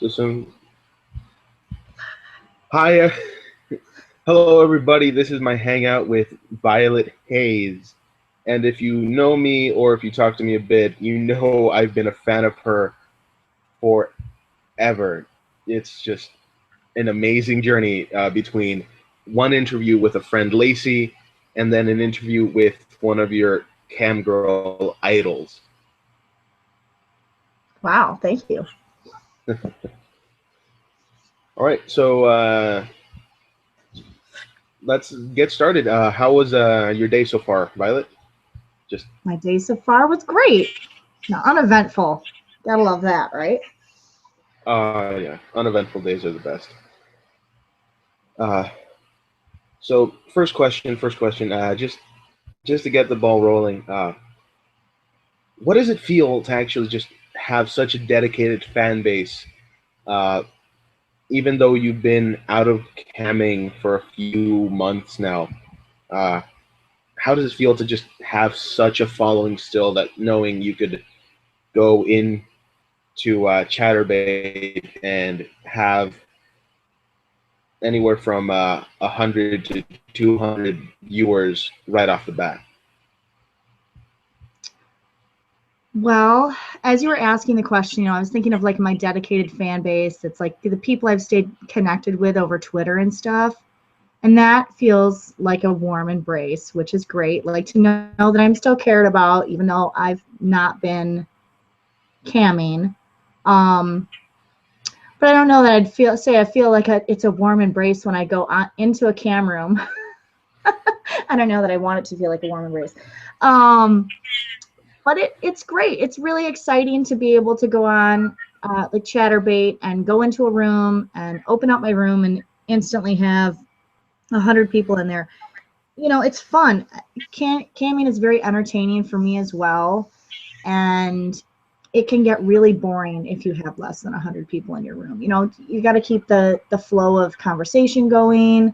So some hi, hello everybody. This is my hangout with Violet Hayes, and if you know me or if you talk to me a bit, you know I've been a fan of her forever. It's just an amazing journey between one interview with a friend Lacey, and then an interview with one of your cam girl idols. Wow, thank you. All right, so let's get started. How was your day so far, Violet? Just My day so far was great. Now, uneventful. Gotta love that, right? yeah, uneventful days are the best. Uh, so first question. Just to get the ball rolling. What does it feel to actually just have such a dedicated fan base? Uh, Even though you've been out of camming for a few months now, uh, how does it feel to just have such a following still? That knowing you could go in to ChatterBait and have anywhere from 100 to 200 viewers right off the bat. Well, as you were asking the question, I was thinking of like my dedicated fan base. It's like the people I've stayed connected with over Twitter and stuff. And that feels like a warm embrace, which is great. Like to know that I'm still cared about, even though I've not been camming. Um, but I don't know that I feel like it's a warm embrace when I go into a cam room. I don't know that I want it to feel like a warm embrace. Um, but it's great. It's really exciting to be able to go on like ChatterBait and go into a room and open up my room and instantly have 100 people in there. It's fun. Camming is very entertaining for me as well, and it can get really boring if you have less than 100 people in your room. You got to keep the flow of conversation going.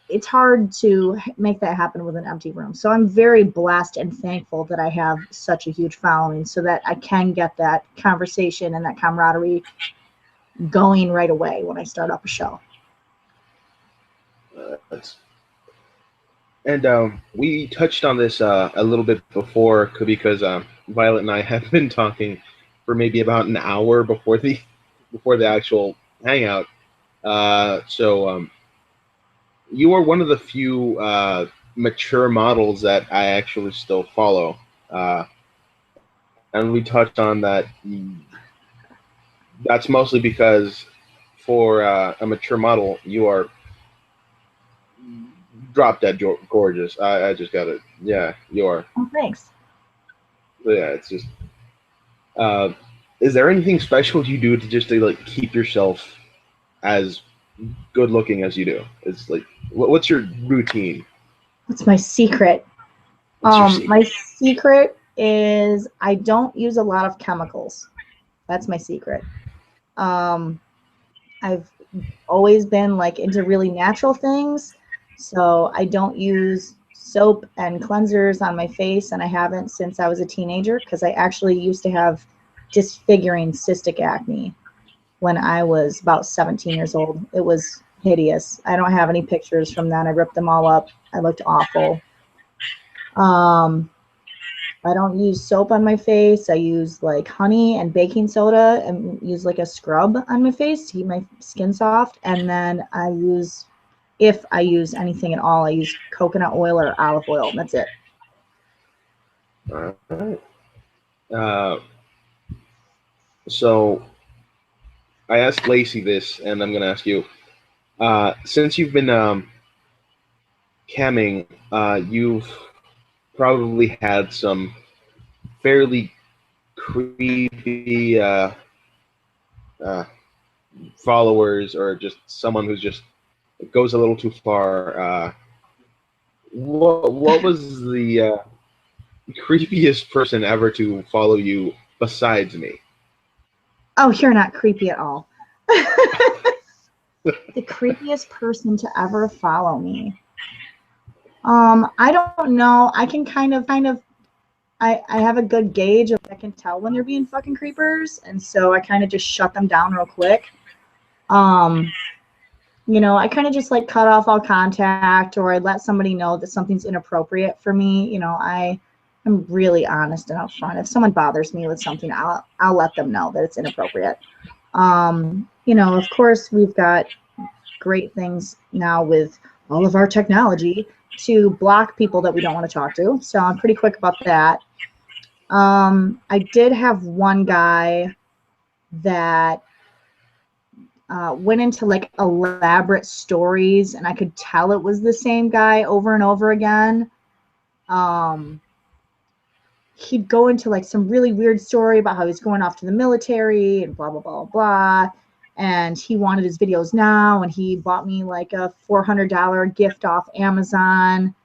It's hard to make that happen with an empty room. So I'm very blessed and thankful that I have such a huge following so that I can get that conversation and that camaraderie going right away when I start up a show. And we touched on this a little bit before because Violet and I have been talking for maybe about an hour before the actual hangout. So you are one of the few mature models that I actually still follow. Uh, and we touched on that. That's mostly because for a mature model, you are drop dead gorgeous. I just got it. Yeah, you are. Oh, thanks. But yeah, it's just. Uh, is there anything special you do to just to like keep yourself as good looking as you do? It's like, what's your routine? What's my secret? What's your secret? My secret is I don't use a lot of chemicals. That's my secret. I've always been like into really natural things, so I don't use soap and cleansers on my face, and I haven't since I was a teenager because I actually used to have disfiguring cystic acne when I was about 17 years old. It was hideous. I don't have any pictures from then. I ripped them all up. I looked awful. I don't use soap on my face. I use like honey and baking soda and use like a scrub on my face to keep my skin soft. And then if I use anything at all, I use coconut oil or olive oil. And that's it. All right. Uh, so I asked Lacey this, and I'm going to ask you. Since you've been camming, you've probably had some fairly creepy uh, followers, or just someone who's just goes a little too far. What was the creepiest person ever to follow you besides me? Oh, you're not creepy at all. The creepiest person to ever follow me. I don't know. I can kind of I have a good gauge of I can tell when they're being fucking creepers, and so I kind of just shut them down real quick. You know, I kind of just like cut off all contact, or I let somebody know that something's inappropriate for me. You know, I'm really honest and upfront. If someone bothers me with something, I'll let them know that it's inappropriate. You know, of course, we've got great things now with all of our technology to block people that we don't want to talk to. So I'm pretty quick about that. I did have one guy that went into like elaborate stories, and I could tell it was the same guy over and over again. He'd go into like some really weird story about how he's going off to the military and blah, blah, blah, blah. And he wanted his videos now, and he bought me like a $400 gift off Amazon.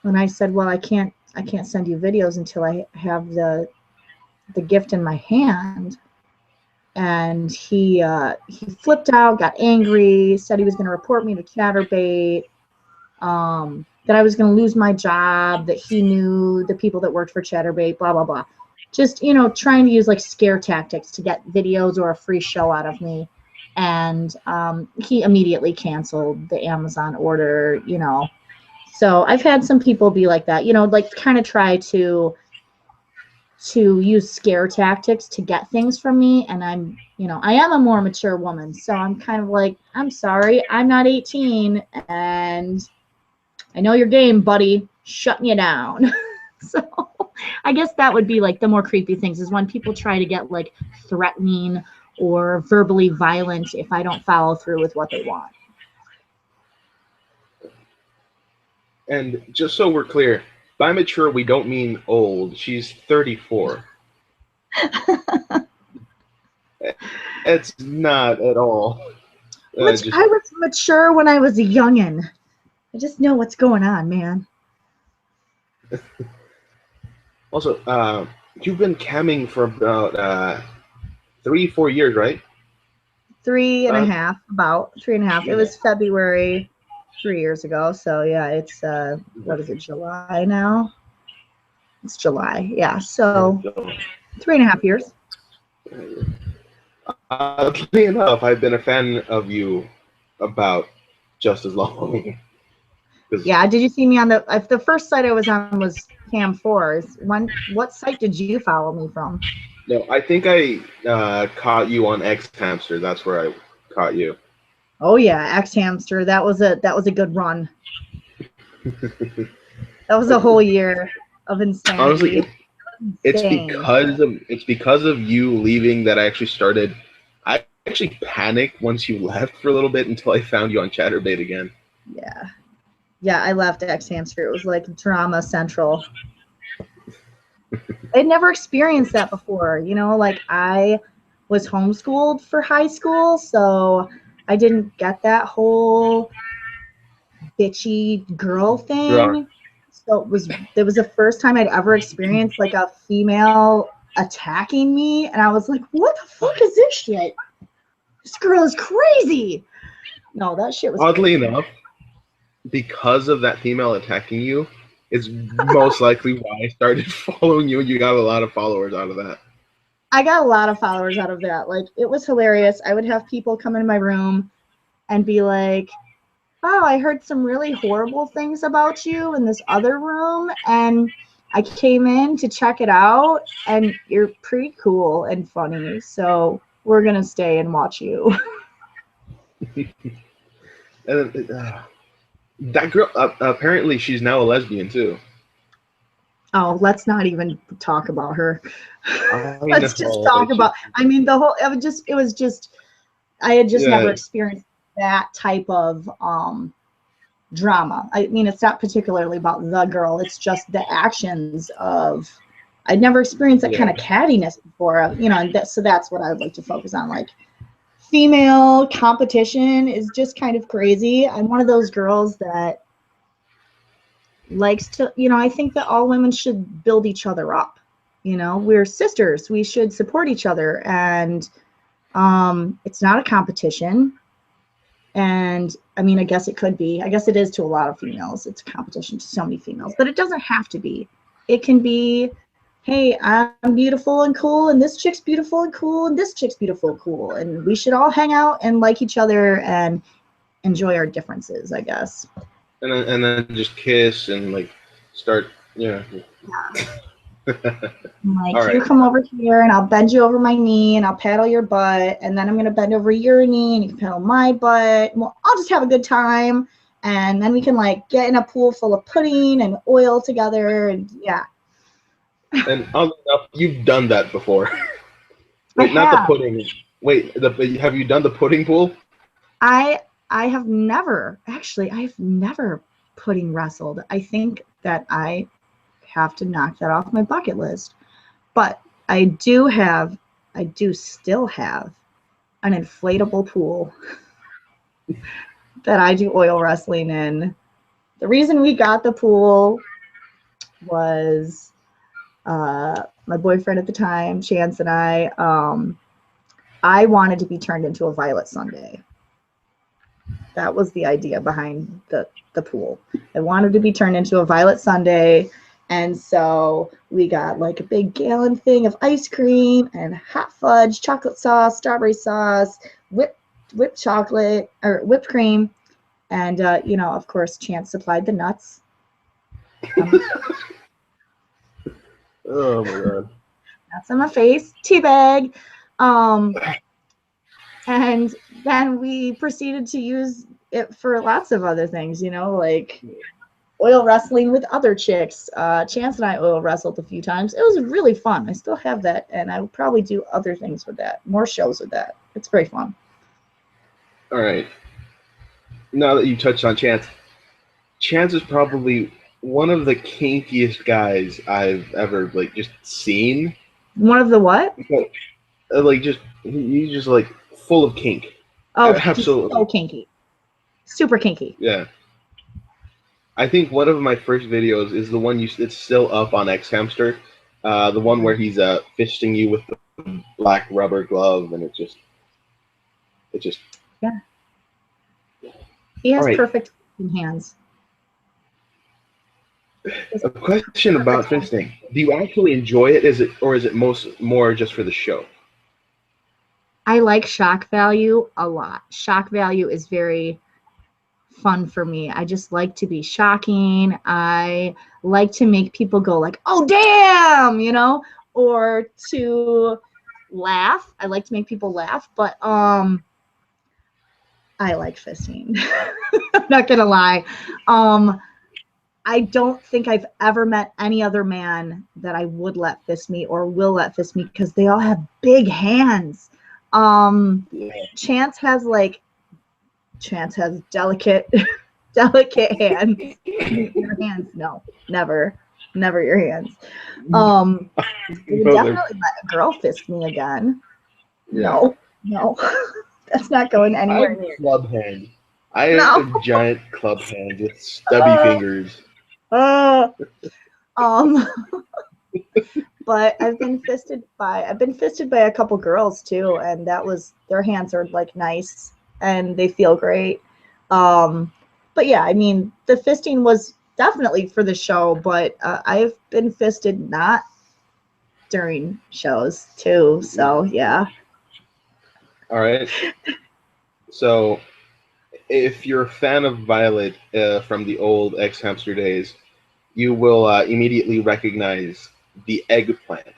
And I said, well, I can't send you videos until I have the gift in my hand. And he flipped out, got angry, said he was going to report me to Chatterbait, that I was going to lose my job, that he knew the people that worked for Chatterbait, blah, blah, blah. Just, you know, trying to use like scare tactics to get videos or a free show out of me. And he immediately canceled the Amazon order, you know. So I've had some people be like that, you know, like kind of try to use scare tactics to get things from me. And I'm, you know, I am a more mature woman. So I'm kind of like, I'm sorry, I'm not 18. And I know your game, buddy. Shutting you down. So I guess that would be like the more creepy things is when people try to get like threatening or verbally violent if I don't follow through with what they want. And just so we're clear, by mature, we don't mean old. She's 34. It's not at all. I was mature when I was a youngin'. I just know what's going on, man. Also, you've been camming for about 3-4 years, right? 3.5, about 3.5. It was February 3 years ago. So yeah, it's what is it, July now? It's July, yeah. So 3.5 years. Oddly enough, I've been a fan of you about just as long. Yeah, did you see me on the first site I was on was Cam4's. What site did you follow me from? No, I think I caught you on X Hamster. That's where I caught you. Oh yeah, X Hamster. That was a good run. That was a whole year of insanity. Honestly, it's because of you leaving that I actually started. I actually panicked once you left for a little bit until I found you on Chatterbait again. Yeah, I left X Hamster. It was like drama central. I'd never experienced that before. You know, like I was homeschooled for high school, so I didn't get that whole bitchy girl thing. Yeah. So it was the first time I'd ever experienced like a female attacking me, and I was like, what the fuck is this shit? This girl is crazy. No, that shit was oddly crazy. enough, because of that female attacking you, is most likely why I started following you. You got a lot of followers out of that. I got a lot of followers out of that. Like, it was hilarious. I would have people come into my room and be like, oh, I heard some really horrible things about you in this other room, and I came in to check it out, and you're pretty cool and funny, so we're going to stay and watch you. And that girl, apparently she's now a lesbian too. Oh, let's not even talk about her. Let's just talk about, I mean, I had just never experienced that type of drama. I mean, it's not particularly about the girl. It's just the actions of, I'd never experienced that kind of cattiness before, you know, and so that's what I would like to focus on. Like, female competition is just kind of crazy. I'm one of those girls that likes to, you know, I think that all women should build each other up. You know, we're sisters. We should support each other. And it's not a competition. And I mean, I guess it could be. I guess it is to a lot of females. It's a competition to so many females. But it doesn't have to be. It can be hey, I'm beautiful and cool, and this chick's beautiful and cool, and this chick's beautiful and cool, and we should all hang out and like each other and enjoy our differences, I guess. And then just kiss and like start. Yeah. I'm like, All you right. come over here and I'll bend you over my knee and I'll paddle your butt, and then I'm gonna bend over your knee and you can paddle my butt. Well, I'll just have a good time, and then we can like get in a pool full of pudding and oil together, and yeah. And oddly enough, you've done that before. I Wait, not the have. pudding. Wait, have you done the pudding pool? I I have never actually I've never pudding wrestled. I think that I have to knock that off my bucket list. But I do still have an inflatable pool that I do oil wrestling in. The reason we got the pool was my boyfriend at the time, Chance, and I wanted to be turned into a Violet Sunday. That was the idea behind the pool. I wanted to be turned into a Violet Sunday. And so we got like a big gallon thing of ice cream and hot fudge, chocolate sauce, strawberry sauce, whipped chocolate or whipped cream. And, of course, Chance supplied the nuts. Oh my god. Nuts on my face, teabag. And then we proceeded to use it for lots of other things, like oil wrestling with other chicks. Chance and I oil wrestled a few times. It was really fun. I still have that, and I will probably do other things with that, more shows with that. It's very fun. All right. Now that you touched on Chance, Chance is probably one of the kinkiest guys I've ever like just seen. One of the what? Like just he's just like full of kink. Oh, Absolutely. so kinky. Super kinky. Yeah. I think one of my first videos is the one it's still up on X Hamster. The one where he's fisting you with the black rubber glove, and it just Yeah. He has right. perfect hands. A question about fisting. Do you actually enjoy it? Is it more just for the show? I like shock value a lot. Shock value is very fun for me. I just like to be shocking. I like to make people go like, "Oh damn," or to laugh. I like to make people laugh, but I like fisting. I'm not gonna lie. I don't think I've ever met any other man that I would let fist me or will let fist me because they all have big hands. Chance has delicate hands. Your hands, no, never your hands. You would definitely let a girl fist me again. Yeah. No, that's not going anywhere near. Club hand. I have a giant club hand with stubby fingers. But I've been fisted by a couple girls too, and their hands are like nice and they feel great. But yeah, I mean, the fisting was definitely for the show, but I've been fisted not during shows too. So yeah. All right. So, if you're a fan of Violet from the old X Hamster days, you will immediately recognize the eggplant.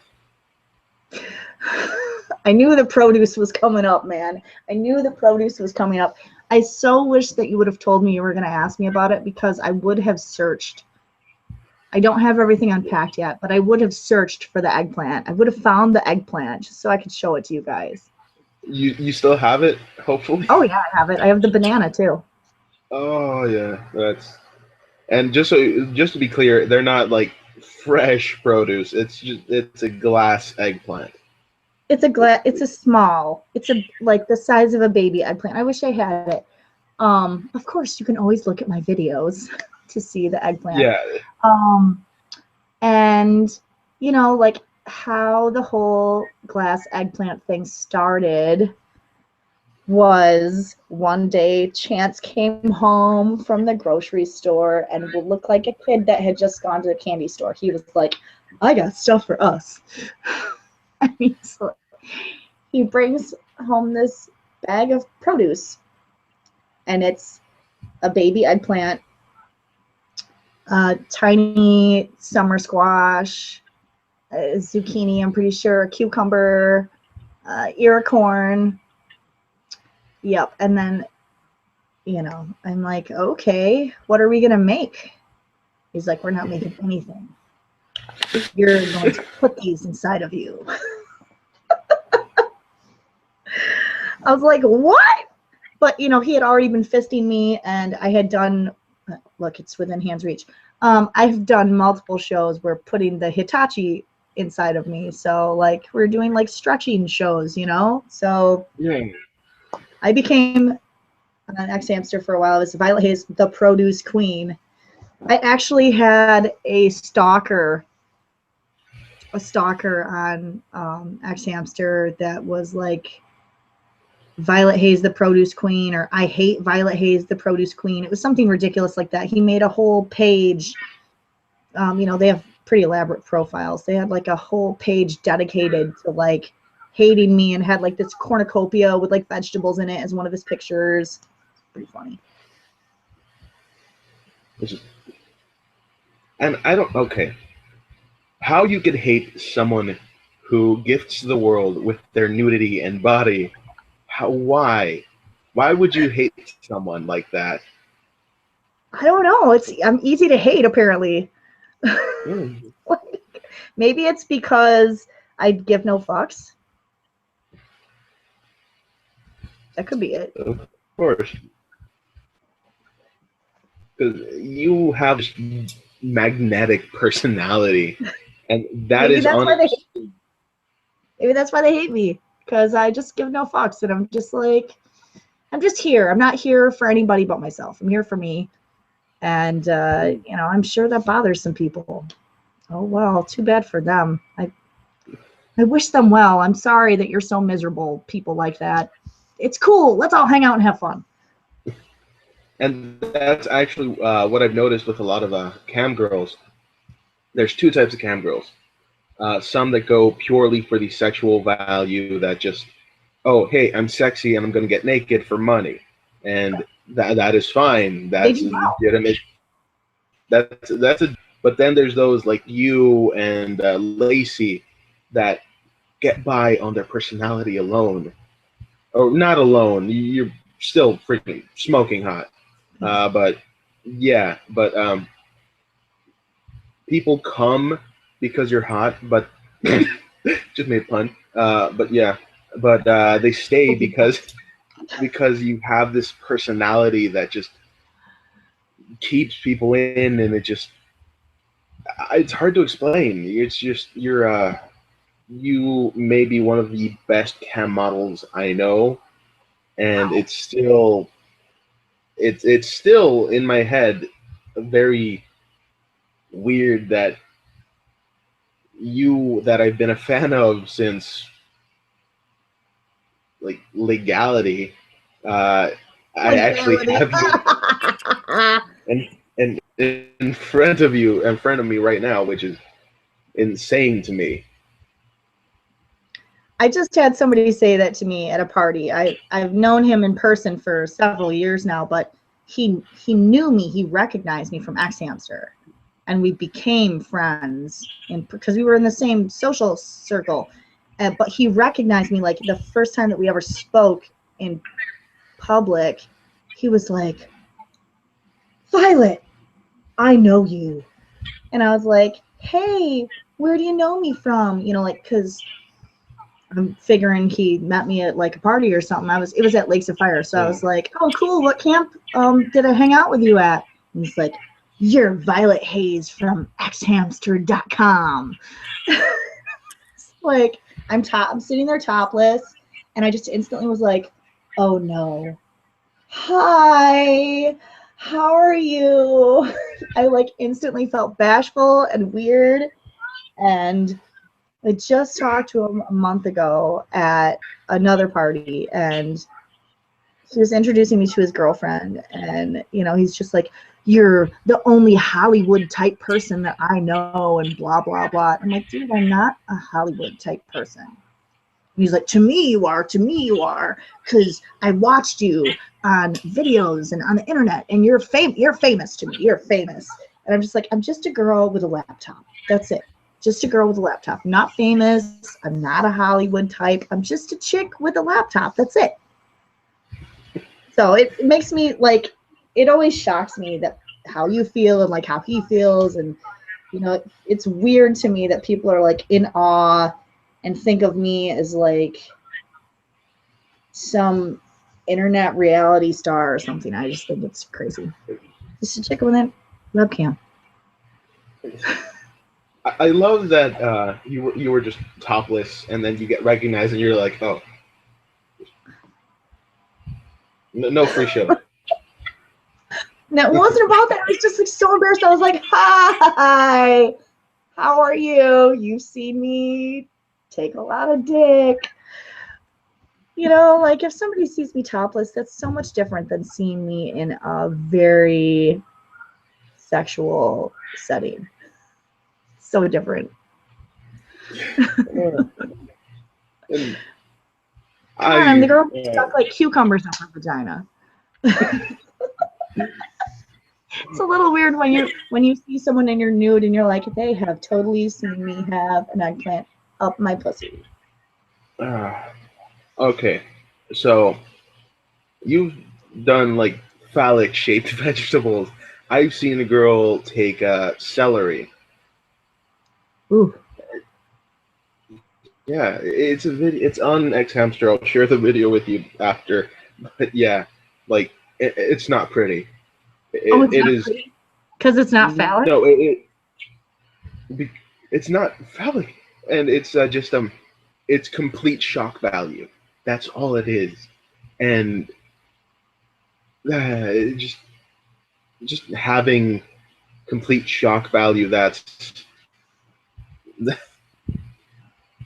I knew the produce was coming up, man. I knew the produce was coming up. I so wish that you would have told me you were going to ask me about it because I would have searched. I don't have everything unpacked yet, but I would have searched for the eggplant. I would have found the eggplant just so I could show it to you guys. You still have it, hopefully? Oh, yeah, I have it. I have the banana, too. Oh, yeah. And just to be clear, they're not like fresh produce. It's a glass eggplant. It's like the size of a baby eggplant. I wish I had it. Of course, you can always look at my videos to see the eggplant. Yeah. And like how the whole glass eggplant thing started was one day Chance came home from the grocery store and would look like a kid that had just gone to the candy store. He was like, I got stuff for us. I mean, so he brings home this bag of produce, and it's a baby eggplant, tiny summer squash, zucchini, I'm pretty sure, cucumber, ear of corn. Yep. And then, I'm like, okay, what are we going to make? He's like, we're not making anything. You're going to put these inside of you. I was like, what? But, he had already been fisting me, and I had done, look, it's within hand's reach. I've done multiple shows where putting the Hitachi inside of me. So, like, we're doing, like, stretching shows, So Yeah. I became an ex-hamster for a while. It was Violet Hayes, the produce queen. I actually had a stalker on ex-hamster that was like Violet Hayes, the produce queen, or I hate Violet Hayes, the produce queen. It was something ridiculous like that. He made a whole page. They have pretty elaborate profiles. They had like a whole page dedicated to like hating me, and had like this cornucopia with like vegetables in it as one of his pictures. Pretty funny. And okay. How you could hate someone who gifts the world with their nudity and body? Why? Why would you hate someone like that? I don't know. I'm easy to hate, apparently. Maybe it's because I give no fucks. That could be it. Of course. Because you have this magnetic personality, and that Maybe is that's why they hate me. Maybe that's why they hate me, because I just give no fucks, and I'm just like, I'm just here. I'm not here for anybody but myself. I'm here for me, and I'm sure that bothers some people. Oh well, too bad for them. I wish them well. I'm sorry that you're so miserable, people like that. It's cool. Let's all hang out and have fun. And that's actually what I've noticed with a lot of cam girls. There's two types of cam girls. Some that go purely for the sexual value, that just, oh, hey, I'm sexy and I'm going to get naked for money. And that is fine. That's legitimate. That's a. But then there's those like you and Lacey that get by on their personality alone. Or not alone. You're still freaking smoking hot. But people come because you're hot, but just made a pun. But they stay because you have this personality that just keeps people in, and it's hard to explain. It's just you may be one of the best cam models I know, and it's still in my head very weird that I've been a fan of since like legality. I actually have you and in front of me right now, which is insane to me. I just had somebody say that to me at a party. I've known him in person for several years now, but he knew me. He recognized me from ex-hamster, and we became friends because we were in the same social circle. But he recognized me, like the first time that we ever spoke in public. He was like, "Violet, I know you," and I was like, "Hey, where do you know me from?" Because I'm figuring he met me at like a party or something. It was at Lakes of Fire. So I was like, "Oh, cool. What camp did I hang out with you at?" And he's like, "You're Violet Hayes from xhamster.com." Like, I'm sitting there topless, and I just instantly was like, "Oh no. Hi. How are you?" I like instantly felt bashful and weird, and I just talked to him a month ago at another party, and he was introducing me to his girlfriend, and he's just like, you're the only Hollywood type person that I know, and blah blah blah. I'm like, dude, I'm not a Hollywood type person. And he's like, to me you are, because I watched you on videos and on the internet, and you're famous to me. You're famous. And I'm just like, I'm just a girl with a laptop. That's it. Just a girl with a laptop. I'm not famous. I'm not a Hollywood type. I'm just a chick with a laptop. That's it. So it makes me like, it always shocks me that how you feel and like how he feels. And, you know, it's weird to me that people are like in awe and think of me as like some internet reality star or something. I just think it's crazy. Just a chick with a webcam. I love that you were just topless, and then you get recognized, and you're like, oh, no free show. No, it wasn't about that. I was just like so embarrassed. I was like, hi, how are you? You've seen me take a lot of dick. You know, like if somebody sees me topless, that's so much different than seeing me in a very sexual setting. So different. And Come on, I'm the girl who stuck like cucumbers up her vagina. It's a little weird when you see someone and you're nude and you're like, they have totally seen me have an eggplant up my pussy. Okay, so you've done like phallic shaped vegetables. I've seen a girl take celery. Ooh. Yeah, it's a video. It's on X Hamster. I'll share the video with you after. But yeah, like it's not pretty. It's not pretty? Because it's not phallic? No, it's not phallic, and it's just it's complete shock value. That's all it is, and it just having complete shock value. That's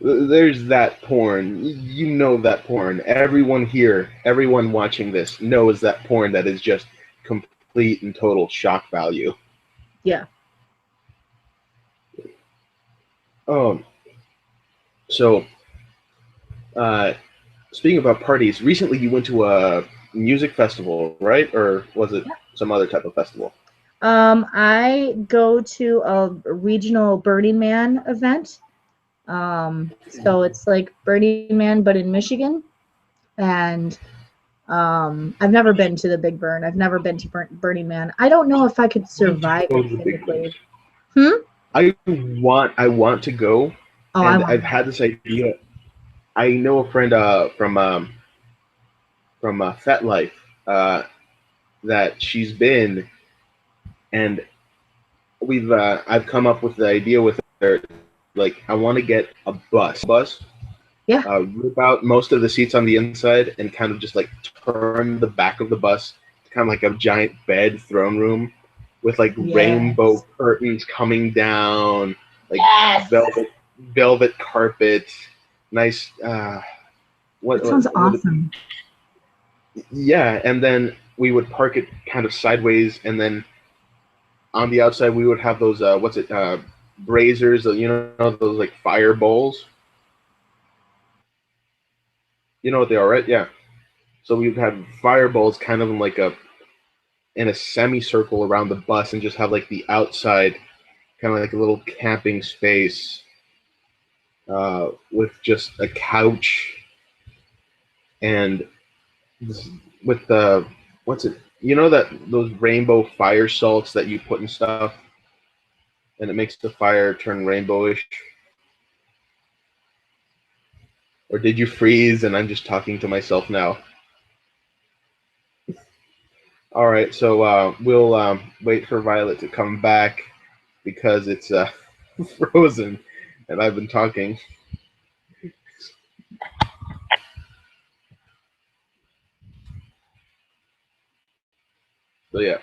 there's that porn. You know that porn. Everyone here, everyone watching this knows that porn that is just complete and total shock value. Yeah. So, speaking about parties, recently you went to a music festival, right? Or was it some other type of festival? I go to a regional Burning Man event. So it's like Burning Man, but in Michigan. And I've never been to the Big Burn. I've never been to Burning Man. I don't know if I could survive it physically. I want to go. Oh, and I've had this idea. I know a friend from FetLife that she's been, and I've come up with the idea with her. Like, I want to get a bus. Yeah. Rip out most of the seats on the inside and kind of just like turn the back of the bus kind of like a giant bed throne room with like rainbow curtains coming down, like velvet carpet, nice. That sounds awesome. Yeah, and then we would park it kind of sideways, and then on the outside we would have those braziers, you know, those like fire bowls. You know what they are, right? Yeah. So we would have fire bowls kind of in a semicircle around the bus, and just have like the outside kind of like a little camping space with just a couch and with the what's it? You know that those rainbow fire salts that you put in stuff, and it makes the fire turn rainbowish. Or did you freeze and I'm just talking to myself now? All right, so we'll wait for Violet to come back because it's frozen and I've been talking. So yeah.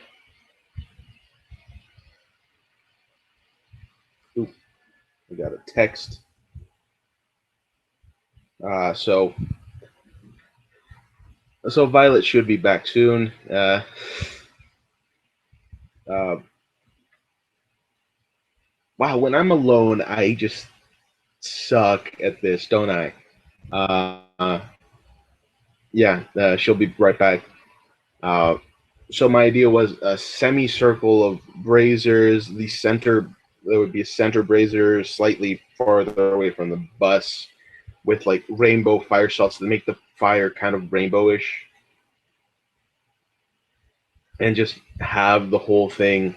Ooh, I got a text. So Violet should be back soon. Uh, wow, when I'm alone, I just suck at this, don't I? Uh, yeah, she'll be right back. Uh, so my idea was a semicircle of braziers. The center, there would be a center brazier slightly farther away from the bus, with like rainbow fire salts to make the fire kind of rainbowish, and just have the whole thing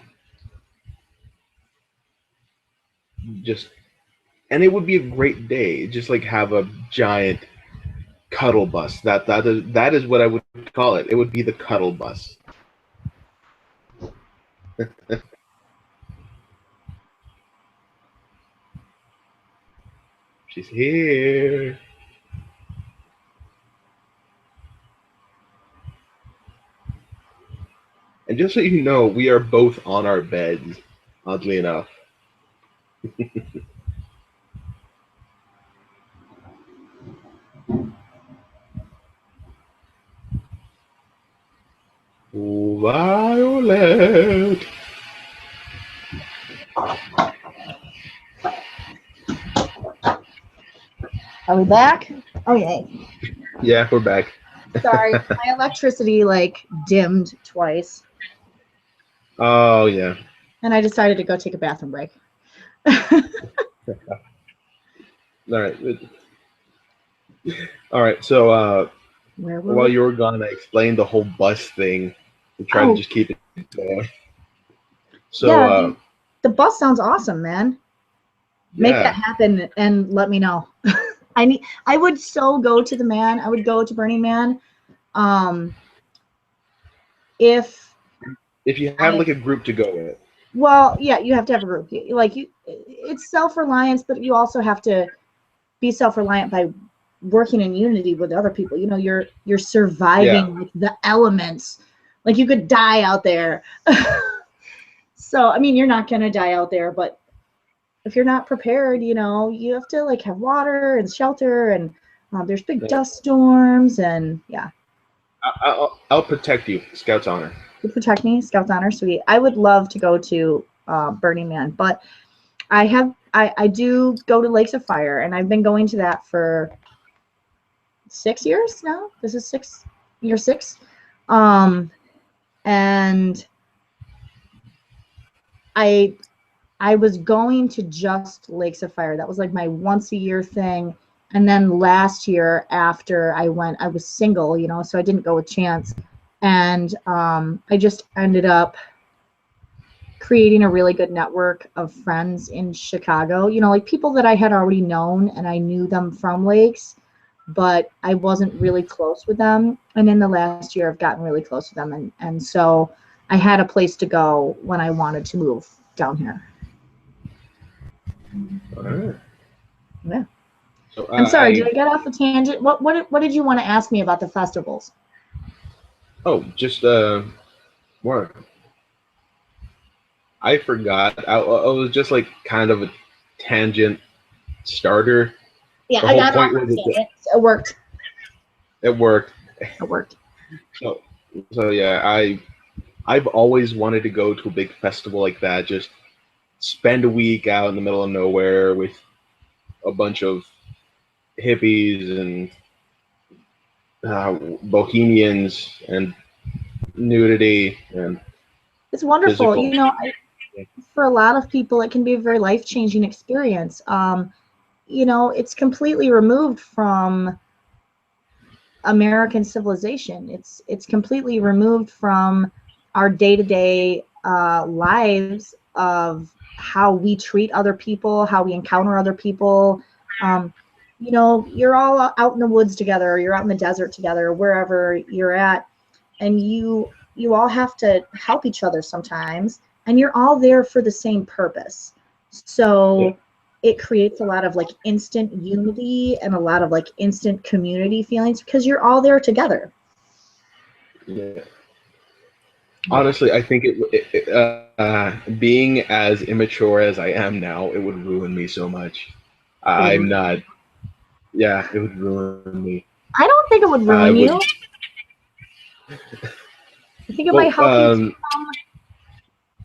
just. And it would be a great day. Just like have a giant cuddle bus. That is what I would call it. It would be the cuddle bus. She's here. And just so you know, we are both on our beds, oddly enough. Violet. Are we back? Oh, yay. Yeah, we're back. Sorry, my electricity like dimmed twice, Oh yeah. and I decided to go take a bathroom break. All right. All right. So Where were while we? you were gone, I explained the whole bus thing to try to Oh, just keep it going. So yeah, the bus sounds awesome, man. Make that yeah, happen and let me know. I would so go to the Man. I would go to Burning Man. Um, if if you have I like a group to go with. Well, yeah, you have to have a group. It's self-reliance, but you also have to be self-reliant by working in unity with other people. You know, you're Yeah. surviving like the elements. Like you could die out there. So, I mean, you're not gonna die out there, but if you're not prepared, you know, you have to like have water and shelter, and there's big Yeah. dust storms, and yeah, I'll protect you, Scout's honor. you protect me, Scouts Honor Suite. I would love to go to Burning Man, but I do go to Lakes of Fire, and I've been going to that for 6 years now. This is year six. And I was going to just Lakes of Fire. That was like my once a year thing. And then last year after I went, I was single, you know, so I didn't go with Chance. And I just ended up creating a really good network of friends in Chicago, you know, like people that I had already known and I knew them from Lakes, but I wasn't really close with them. And in the last year, I've gotten really close with them. And so I had a place to go when I wanted to move down here. All right. Yeah. So I'm sorry, did I get off the tangent? What did you want to ask me about the festivals? Oh, just more. I forgot. I was just like kind of a tangent starter. Yeah, The I whole got point off was the tangent. It worked. it worked. It worked. So so yeah, I've always wanted to go to a big festival like that. Just spend a week out in the middle of nowhere with a bunch of hippies and bohemians and nudity and It's wonderful. physical. You know, for a lot of people, it can be a very life-changing experience. You know, it's completely removed from American civilization. It's completely removed from our day-to-day lives of how we treat other people, how we encounter other people. Um, you know, you're all out in the woods together, or you're out in the desert together, wherever you're at, and you all have to help each other sometimes, and you're all there for the same purpose. Yeah. So it creates a lot of like instant unity and a lot of like instant community feelings because you're all there together. Yeah. Honestly, I think being as immature as I am now, it would ruin me so much. I'm not. Yeah, it would ruin me. I don't think it would I ruin would. you. I think it Well, might help you to become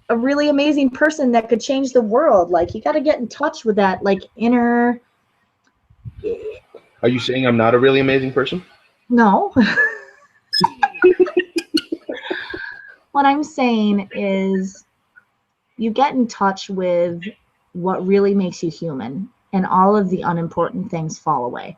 a really amazing person that could change the world. Like, you got to get in touch with that, like, inner. Are you saying I'm not a really amazing person? No. What I'm saying is you get in touch with what really makes you human, and all of the unimportant things fall away.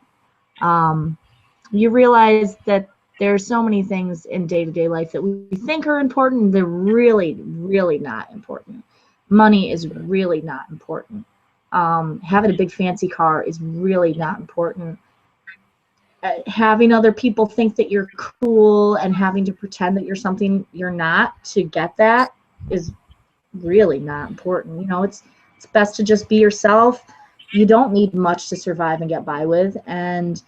You realize that there's so many things in day-to-day life that we think are important. They're really, really not important. Money is really not important. Having a big fancy car is really not important. Having other people think that you're cool and having to pretend that you're something you're not to get that is really not important. You know, it's best to just be yourself. You don't need much to survive and get by with. And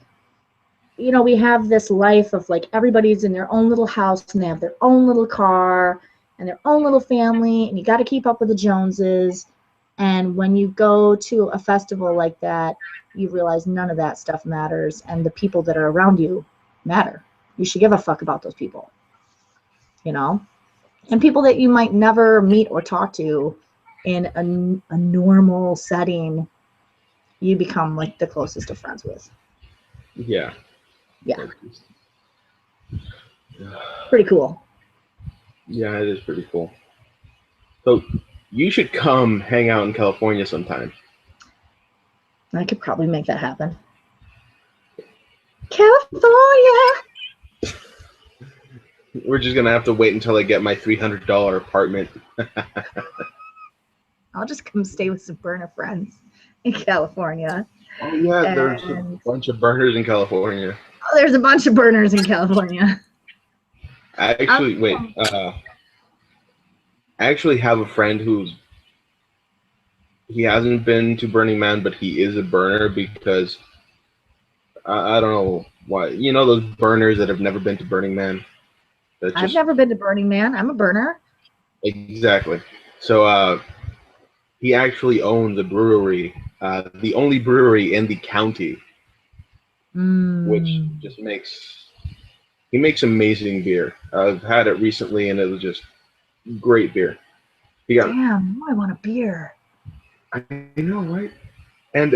you know, we have this life of like everybody's in their own little house and they have their own little car and their own little family, and you got to keep up with the Joneses. And when you go to a festival like that, you realize none of that stuff matters, and the people that are around you matter. You should give a fuck about those people, you know? And people that you might never meet or talk to in a normal setting, you become like the closest of friends with. Yeah. Yeah. Pretty cool. Yeah, it is pretty cool. So you should come hang out in California sometime. I could probably make that happen. California. We're just gonna have to wait until I get my $300 apartment. I'll just come stay with some burner friends in California. Oh yeah, there's a bunch of burners in California. Oh, there's a bunch of burners in California. I actually have a friend he hasn't been to Burning Man, but he is a burner because I don't know why. You know those burners that have never been to Burning Man? I've never been to Burning Man. I'm a burner. Exactly. So he actually owns a brewery, the only brewery in the county, which just he makes amazing beer. I've had it recently, and it was just great beer. Damn, I want a beer. I know, right? And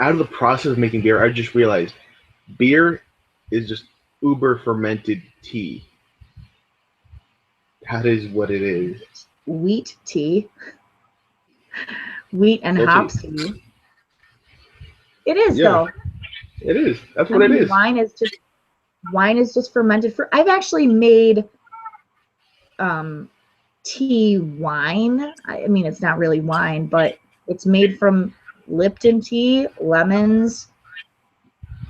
out of the process of making beer, I just realized beer is just uber fermented tea. That is what it is. Wheat tea. Wheat and hops tea. It is, though. It is. That's what it is. Wine is just fermented fruit. I've actually made tea wine. I mean, it's not really wine, but it's made from Lipton tea, lemons,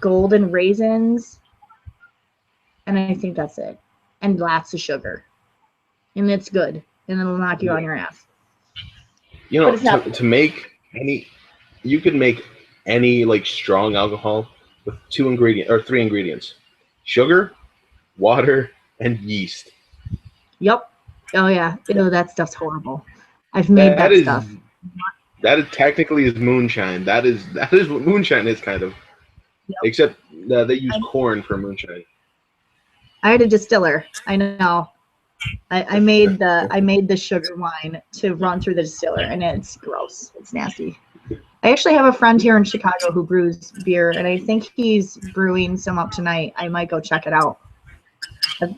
golden raisins, and I think that's it. And lots of sugar. And it's good. And it'll knock you on your ass. You know, to make you could make any like strong alcohol with 3 ingredients: sugar, water, and yeast. Yep. Oh yeah. Ew, that stuff's horrible. I've made that stuff. That is technically is moonshine. That is what moonshine is, kind of. Yep. Except they use corn for moonshine. I had a distiller. I know. I made the sugar wine to run through the distiller, and it's gross. It's nasty. I actually have a friend here in Chicago who brews beer, and I think he's brewing some up tonight. I might go check it out.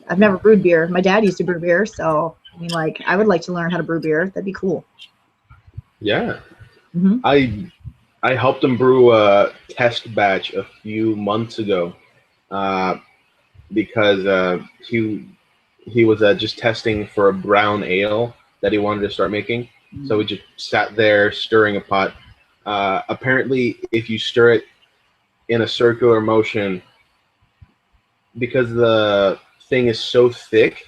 I've never brewed beer. My dad used to brew beer, so I mean, like, I would like to learn how to brew beer. That'd be cool. Yeah. Mm-hmm. I helped him brew a test batch a few months ago, because he was just testing for a brown ale that he wanted to start making. Mm-hmm. So we just sat there stirring a pot. Apparently, if you stir it in a circular motion, because the thing is so thick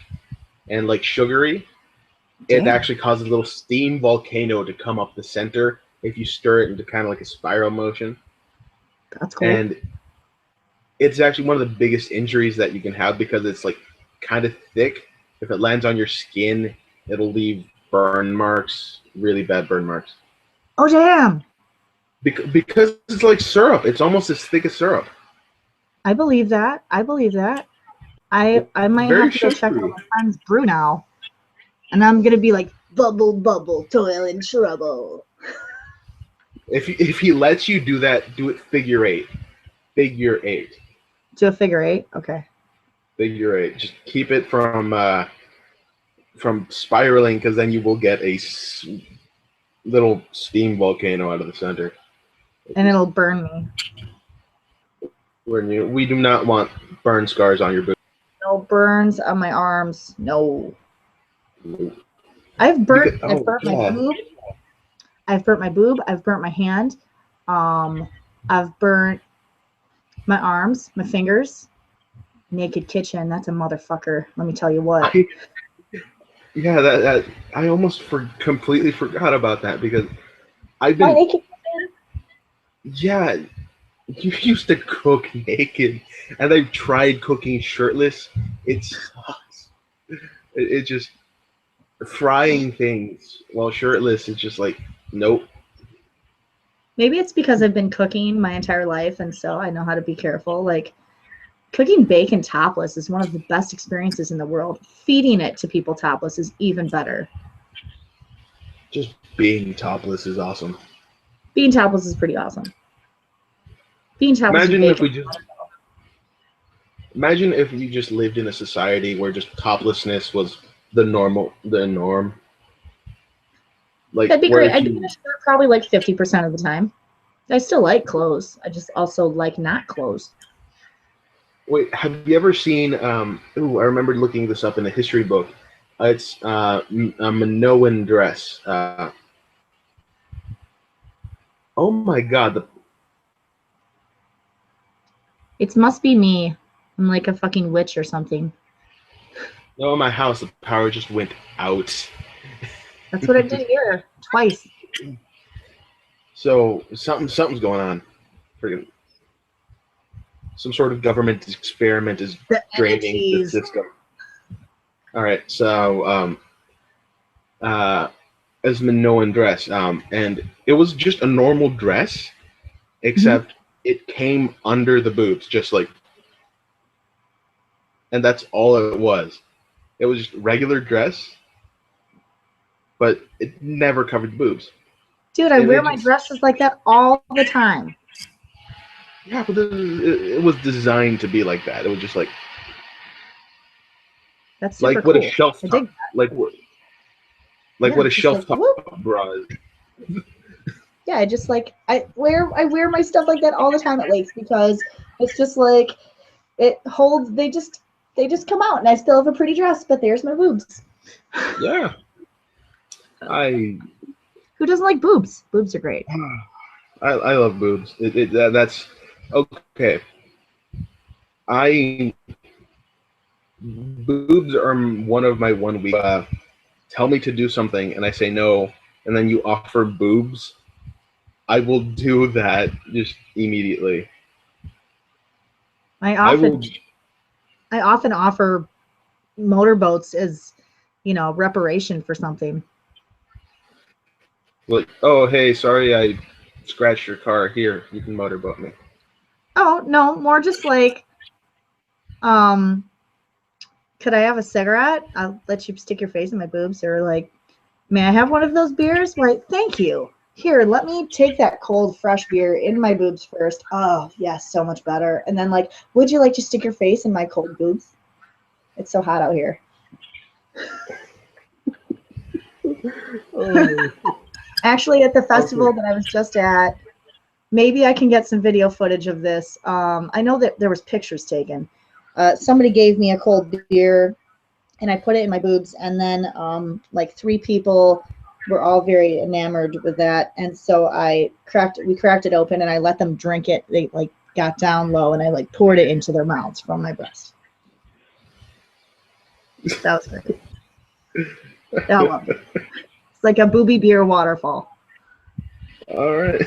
and like sugary, it actually causes a little steam volcano to come up the center if you stir it into kind of like a spiral motion. That's cool. And it's actually one of the biggest injuries that you can have because it's like kind of thick. If it lands on your skin, it'll leave burn marks, really bad burn marks. Oh, damn. Because it's like syrup. It's almost as thick as syrup. I believe that. I might have to go check out my friend's brew now. And I'm gonna be like, bubble, bubble, toil and trouble. If he lets you do that, do it figure eight. Figure eight. Do a figure eight? Okay. Figure eight. Just keep it from spiraling, because then you will get a little steam volcano out of the center. And it'll burn me. We do not want burn scars on your boot. No burns on my arms. No. I've burnt my boob. I've burnt my boob. I've burnt my hand. I've burnt my arms, my fingers. Naked Kitchen. That's a motherfucker. Let me tell you what. Yeah, that I almost completely forgot about that, because I've been. Naked Yeah, you used to cook naked, and I've tried cooking shirtless. It sucks. It just frying things while shirtless. It's just like, nope. Maybe it's because I've been cooking my entire life, and so I know how to be careful. Like, cooking bacon topless is one of the best experiences in the world. Feeding it to people topless is even better. Just being topless is awesome. Being topless is pretty awesome. Being topless. Imagine if you just lived in a society where just toplessness was the norm. Like, that'd be great. I'd be in a shirt probably like 50% of the time. I still like clothes. I just also like not clothes. Wait, have you ever seen? I remember looking this up in a history book. It's a Minoan dress. Oh my God! It must be me. I'm like a fucking witch or something. No, in my house, the power just went out. That's what I did here twice. So something's going on. Friggin' some sort of government experiment is draining the system. All right, so as Minoan dress, and it was just a normal dress, except it came under the boobs, just like, and that's all it was. It was just regular dress, but it never covered the boobs. Dude, I wear my dresses like that all the time. Yeah, but it was designed to be like that. It was just like, that's super like what cool. a shelf top, like what a shelf top bra is. Yeah, I wear my stuff like that all the time at Lakes, because it's just like it holds. They just come out, and I still have a pretty dress, but there's my boobs. Yeah. Who doesn't like boobs? Boobs are great. I love boobs. That's okay. Boobs are one of my 1 week. Tell me to do something, and I say no, and then you offer boobs. I will do that just immediately. I often offer motorboats as, reparation for something. Like, oh, hey, sorry I scratched your car. Here, you can motorboat me. Oh, no, more just like, could I have a cigarette? I'll let you stick your face in my boobs. Or like, may I have one of those beers? Why, thank you. Here, let me take that cold, fresh beer in my boobs first. Oh, yes, so much better. And then, like, would you like to stick your face in my cold boobs? It's so hot out here. Actually, at the festival that I was just at, maybe I can get some video footage of this. I know that there was pictures taken. Somebody gave me a cold beer, and I put it in my boobs, and then like 3 people were all very enamored with that, and so we cracked it open, and I let them drink it. They like got down low, and I like poured it into their mouths from my breast. That was great. That one. It's like a booby beer waterfall. All right.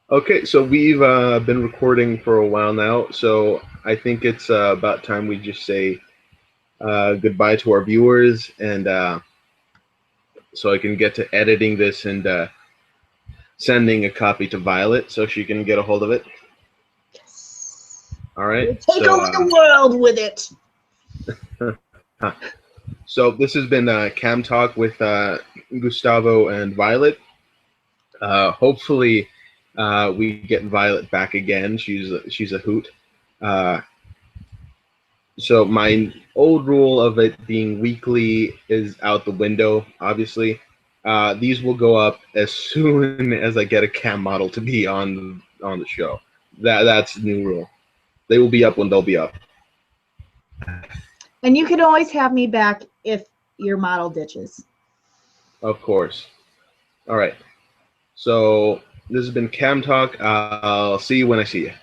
Okay, so we've been recording for a while now, so I think it's about time we just say goodbye to our viewers, and so I can get to editing this and sending a copy to Violet so she can get a hold of it. Yes. All right. We'll take over the world with it. So this has been Cam Talk with Gustavo and Violet. Hopefully, we get Violet back again. She's a hoot. So my old rule of it being weekly is out the window. Obviously, these will go up as soon as I get a cam model to be on the show. That's the new rule. They will be up when they'll be up. And you can always have me back if your model ditches. Of course. All right. So this has been Cam Talk. I'll see you when I see you.